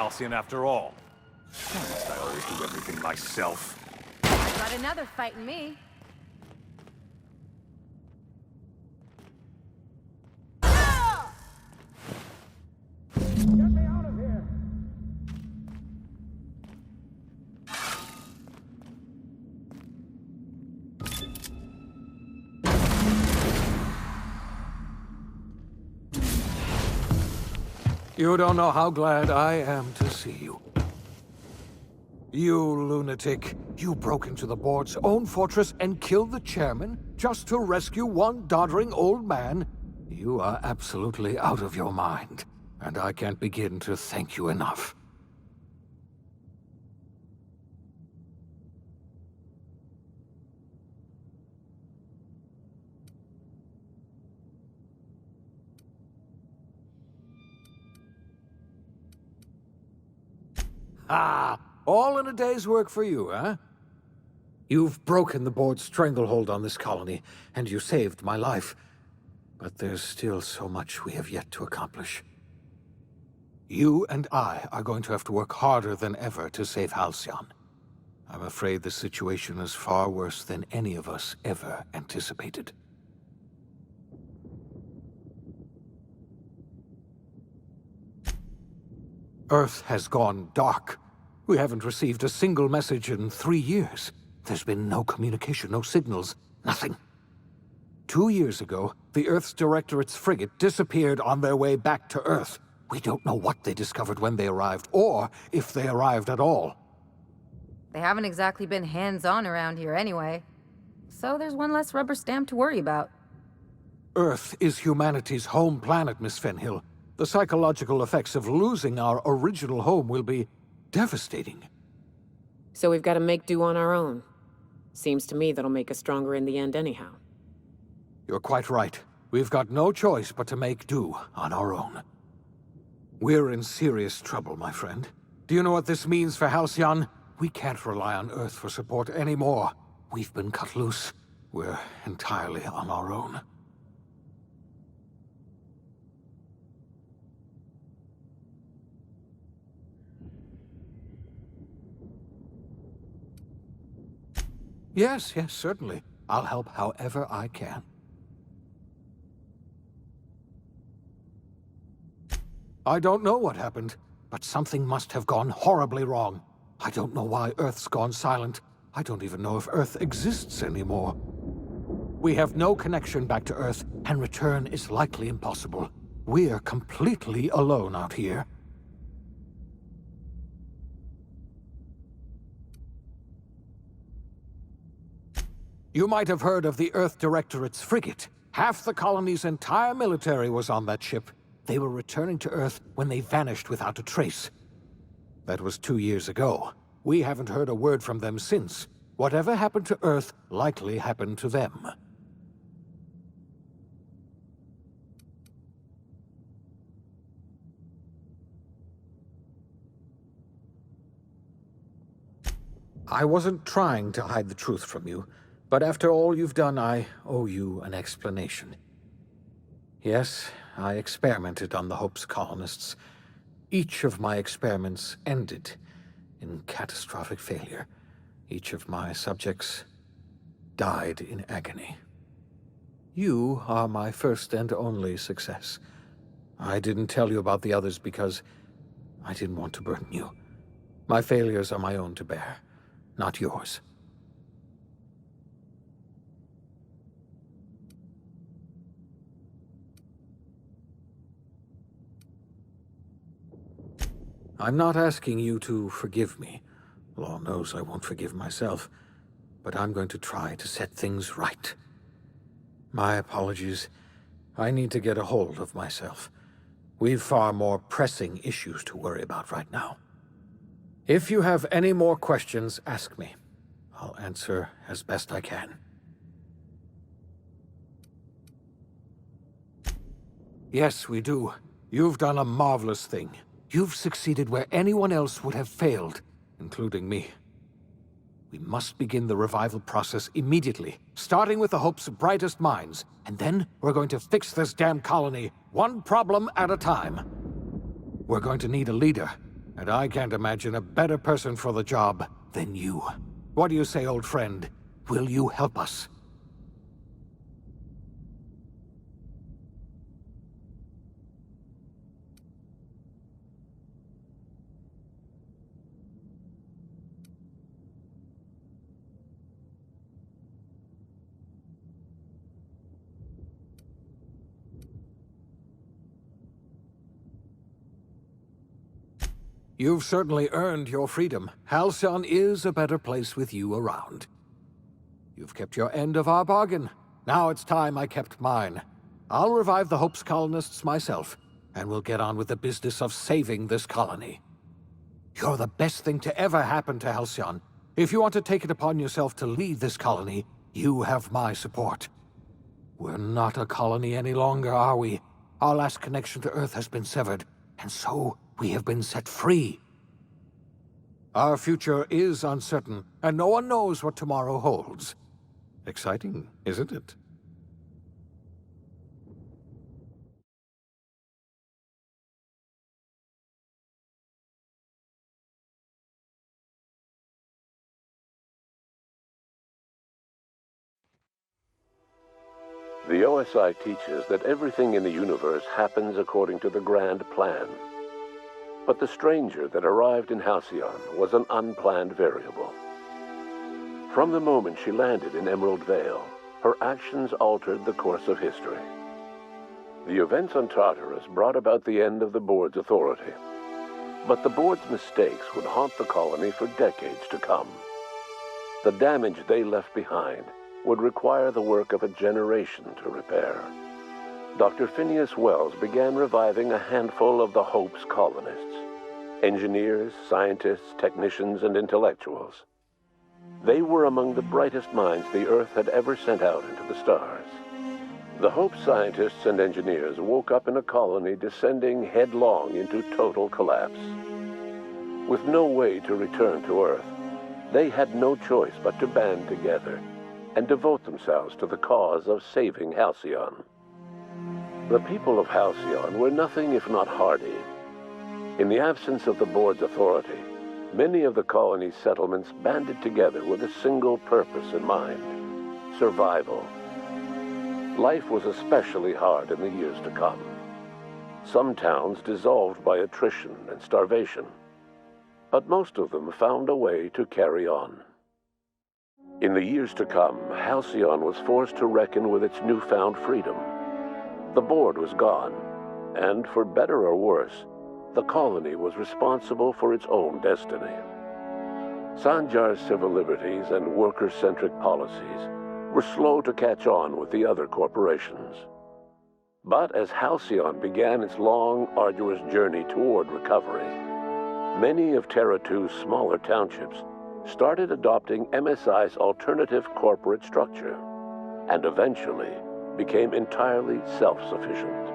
Halcyon after all. Why must I always do everything myself? Got another fighting me. Get me out of here! You don't know how glad I am to see you. You lunatic. You broke into the board's own fortress and killed the chairman just to rescue one doddering old man? You are absolutely out of your mind, and I can't begin to thank you enough. Ah, all in a day's work for you, huh? You've broken the board's stranglehold on this colony, and you saved my life. But there's still so much we have yet to accomplish. You and I are going to have to work harder than ever to save Halcyon. I'm afraid the situation is far worse than any of us ever anticipated. Earth has gone dark. We haven't received a single message in 3 years. There's been no communication, no signals, nothing. 2 years ago, the Earth's Directorate's frigate disappeared on their way back to Earth. We don't know what they discovered when they arrived, or if they arrived at all. They haven't exactly been hands-on around here anyway. So there's one less rubber stamp to worry about. Earth is humanity's home planet, Miss Fenhill. The psychological effects of losing our original home will be devastating. So we've got to make do on our own. Seems to me that'll make us stronger in the end anyhow. You're quite right. We've got no choice but to make do on our own. We're in serious trouble, my friend. Do you know what this means for Halcyon? We can't rely on Earth for support anymore. We've been cut loose. We're entirely on our own. Yes, certainly. I'll help however I can. I don't know what happened, but something must have gone horribly wrong. I don't know why Earth's gone silent. I don't even know if Earth exists anymore. We have no connection back to Earth, and return is likely impossible. We're completely alone out here. You might have heard of the Earth Directorate's frigate. Half the colony's entire military was on that ship. They were returning to Earth when they vanished without a trace. That was 2 years ago. We haven't heard a word from them since. Whatever happened to Earth likely happened to them. I wasn't trying to hide the truth from you, but after all you've done, I owe you an explanation. Yes, I experimented on the Hope's colonists. Each of my experiments ended in catastrophic failure. Each of my subjects died in agony. You are my first and only success. I didn't tell you about the others because I didn't want to burden you. My failures are my own to bear, not yours. I'm not asking you to forgive me. Law knows I won't forgive myself. But I'm going to try to set things right. My apologies. I need to get a hold of myself. We've far more pressing issues to worry about right now. If you have any more questions, ask me. I'll answer as best I can. Yes, we do. You've done a marvelous thing. You've succeeded where anyone else would have failed, including me. We must begin the revival process immediately, starting with the Hope's brightest minds, and then we're going to fix this damn colony, one problem at a time. We're going to need a leader. and I can't imagine a better person for the job than you. What do you say, old friend? Will you help us? You've certainly earned your freedom. Halcyon is a better place with you around. You've kept your end of our bargain. Now it's time I kept mine. I'll revive the Hope's colonists myself, and we'll get on with the business of saving this colony. You're the best thing to ever happen to Halcyon. If you want to take it upon yourself to lead this colony, you have my support. We're not a colony any longer, are we? Our last connection to Earth has been severed, and so we have been set free. Our future is uncertain, and no one knows what tomorrow holds. Exciting, isn't it? The OSI teaches that everything in the universe happens according to the grand plan. But the stranger that arrived in Halcyon was an unplanned variable. From the moment she landed in Emerald Vale, her actions altered the course of history. The events on Tartarus brought about the end of the board's authority. But the board's mistakes would haunt the colony for decades to come. The damage they left behind would require the work of a generation to repair. Dr. Phineas Wells began reviving a handful of the Hope's colonists. Engineers, scientists, technicians, and intellectuals. They were among the brightest minds the Earth had ever sent out into the stars. The Hope scientists and engineers woke up in a colony descending headlong into total collapse. With no way to return to Earth, they had no choice but to band together and devote themselves to the cause of saving Halcyon. The people of Halcyon were nothing if not hardy. In the absence of the board's authority, many of the colony's settlements banded together with a single purpose in mind: survival. Life was especially hard in the years to come. Some towns dissolved by attrition and starvation, but most of them found a way to carry on. In the years to come, Halcyon was forced to reckon with its newfound freedom. The board was gone, and for better or worse, the colony was responsible for its own destiny. Sanjar's civil liberties and worker-centric policies were slow to catch on with the other corporations. But as Halcyon began its long, arduous journey toward recovery, many of Terra 2's smaller townships started adopting MSI's alternative corporate structure, and eventually became entirely self-sufficient.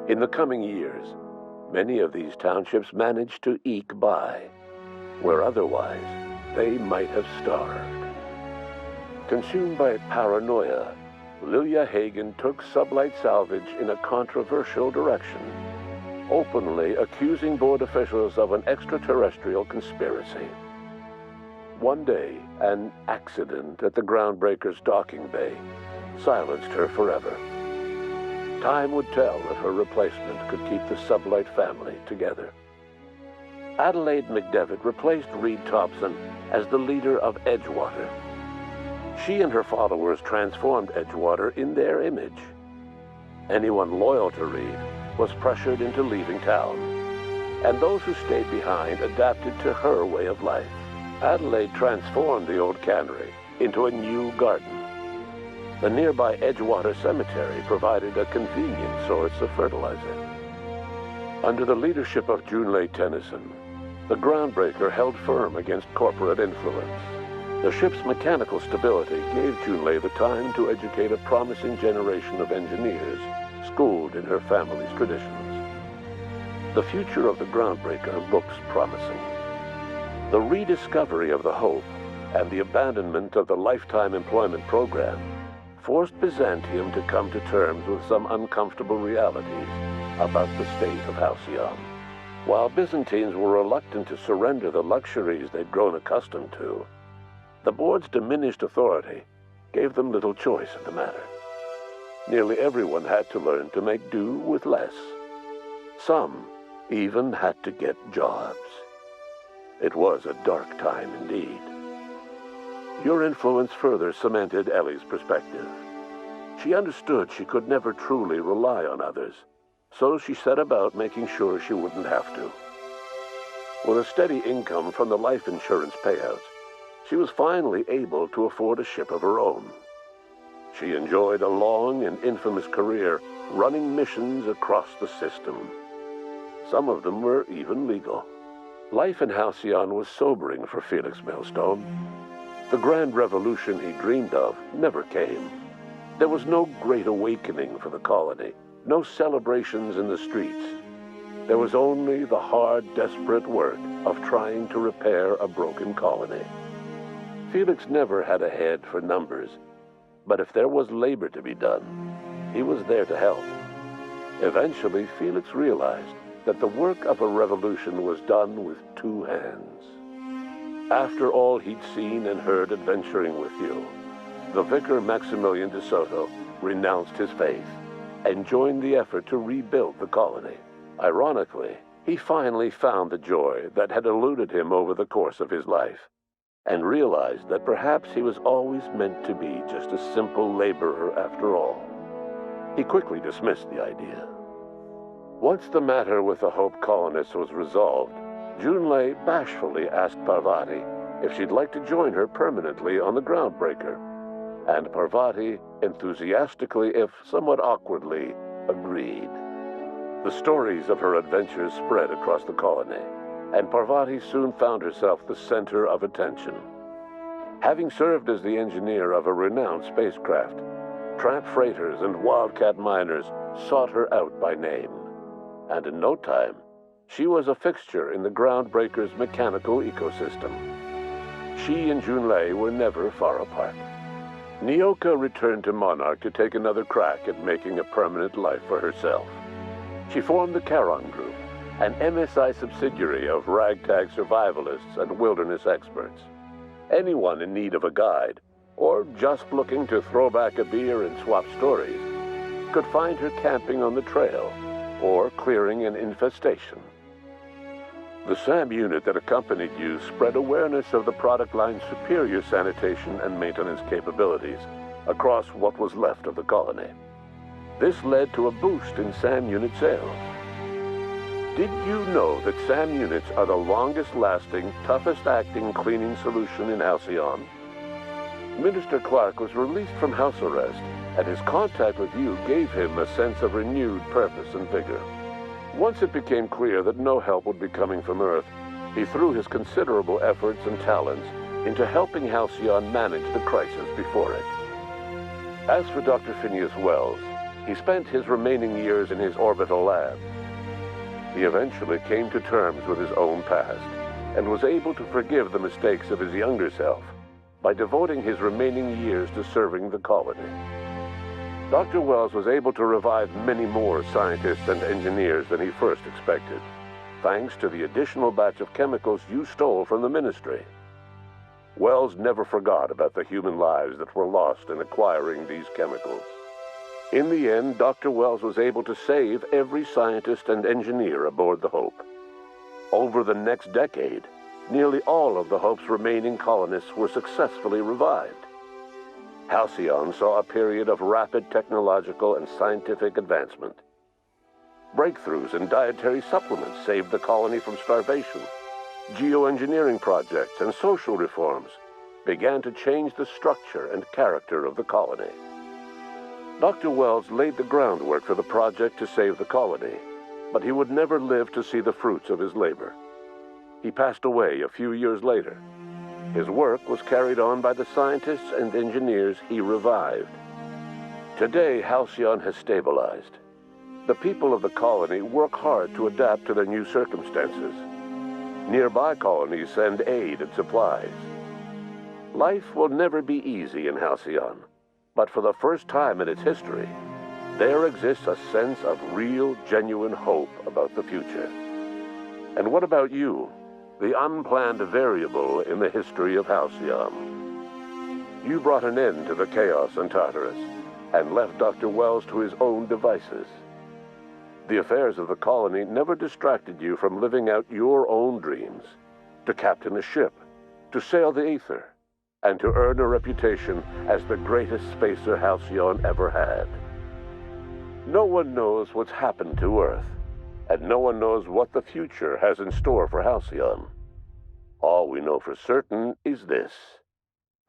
In the coming years, many of these townships managed to eke by, where otherwise they might have starved. Consumed by paranoia, Lilia Hagen took Sublight Salvage in a controversial direction, openly accusing board officials of an extraterrestrial conspiracy. One day, an accident at the Groundbreaker's docking bay silenced her forever. Time would tell if her replacement could keep the Sublight family together. Adelaide McDevitt replaced Reed Thompson as the leader of Edgewater. She and her followers transformed Edgewater in their image. Anyone loyal to Reed was pressured into leaving town, and those who stayed behind adapted to her way of life. Adelaide transformed the old cannery into a new garden. The nearby Edgewater Cemetery provided a convenient source of fertilizer. Under the leadership of Junlei Tennyson, the Groundbreaker held firm against corporate influence. The ship's mechanical stability gave Junlei the time to educate a promising generation of engineers schooled in her family's traditions. The future of the Groundbreaker looks promising. The rediscovery of the Hope and the abandonment of the lifetime employment program forced Byzantium to come to terms with some uncomfortable realities about the state of Halcyon. While Byzantines were reluctant to surrender the luxuries they'd grown accustomed to, the board's diminished authority gave them little choice in the matter. Nearly everyone had to learn to make do with less. Some even had to get jobs. It was a dark time indeed. Your influence further cemented Ellie's perspective. She understood she could never truly rely on others, so she set about making sure she wouldn't have to. With a steady income from the life insurance payouts, she was finally able to afford a ship of her own. She enjoyed a long and infamous career running missions across the system. Some of them were even legal. Life in Halcyon was sobering for Felix Millstone. The grand revolution he dreamed of never came. There was no great awakening for the colony, no celebrations in the streets. There was only the hard, desperate work of trying to repair a broken colony. Felix never had a head for numbers, but if there was labor to be done, he was there to help. Eventually, Felix realized that the work of a revolution was done with two hands. After all he'd seen and heard adventuring with you, the vicar Maximilian de Soto renounced his faith and joined the effort to rebuild the colony. Ironically, he finally found the joy that had eluded him over the course of his life, and realized that perhaps he was always meant to be just a simple laborer after all. He quickly dismissed the idea. Once the matter with the Hope colonists was resolved, Junlei bashfully asked Parvati if she'd like to join her permanently on the Groundbreaker, and Parvati enthusiastically, if somewhat awkwardly, agreed. The stories of her adventures spread across the colony, and Parvati soon found herself the center of attention. Having served as the engineer of a renowned spacecraft, tramp freighters and wildcat miners sought her out by name, and in no time, she was a fixture in the Groundbreaker's mechanical ecosystem. She and Junlei were never far apart. Nyoka returned to Monarch to take another crack at making a permanent life for herself. She formed the Charon Group, an MSI subsidiary of ragtag survivalists and wilderness experts. Anyone in need of a guide, or just looking to throw back a beer and swap stories, could find her camping on the trail or clearing an infestation. The SAM unit that accompanied you spread awareness of the product line's superior sanitation and maintenance capabilities across what was left of the colony. This led to a boost in SAM unit sales. Did you know that SAM units are the longest-lasting, toughest-acting cleaning solution in Halcyon? Minister Clark was released from house arrest, and his contact with you gave him a sense of renewed purpose and vigor. Once it became clear that no help would be coming from Earth, he threw his considerable efforts and talents into helping Halcyon manage the crisis before it. As for Dr. Phineas Wells, he spent his remaining years in his orbital lab. He eventually came to terms with his own past and was able to forgive the mistakes of his younger self by devoting his remaining years to serving the colony. Dr. Wells was able to revive many more scientists and engineers than he first expected, thanks to the additional batch of chemicals you stole from the Ministry. Wells never forgot about the human lives that were lost in acquiring these chemicals. In the end, Dr. Wells was able to save every scientist and engineer aboard the Hope. Over the next decade, nearly all of the Hope's remaining colonists were successfully revived. Halcyon saw a period of rapid technological and scientific advancement. Breakthroughs in dietary supplements saved the colony from starvation. Geoengineering projects and social reforms began to change the structure and character of the colony. Dr. Wells laid the groundwork for the project to save the colony, but he would never live to see the fruits of his labor. He passed away a few years later. His work was carried on by the scientists and engineers he revived. Today, Halcyon has stabilized. The people of the colony work hard to adapt to their new circumstances. Nearby colonies send aid and supplies. Life will never be easy in Halcyon, but for the first time in its history, there exists a sense of real, genuine hope about the future. And what about you, the unplanned variable in the history of Halcyon? You brought an end to the chaos on Tartarus and left Dr. Wells to his own devices. The affairs of the colony never distracted you from living out your own dreams, to captain a ship, to sail the Aether, and to earn a reputation as the greatest spacer Halcyon ever had. No one knows what's happened to Earth, and no one knows what the future has in store for Halcyon. All we know for certain is this: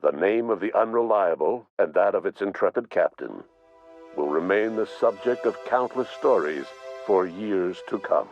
the name of the Unreliable and that of its intrepid captain will remain the subject of countless stories for years to come.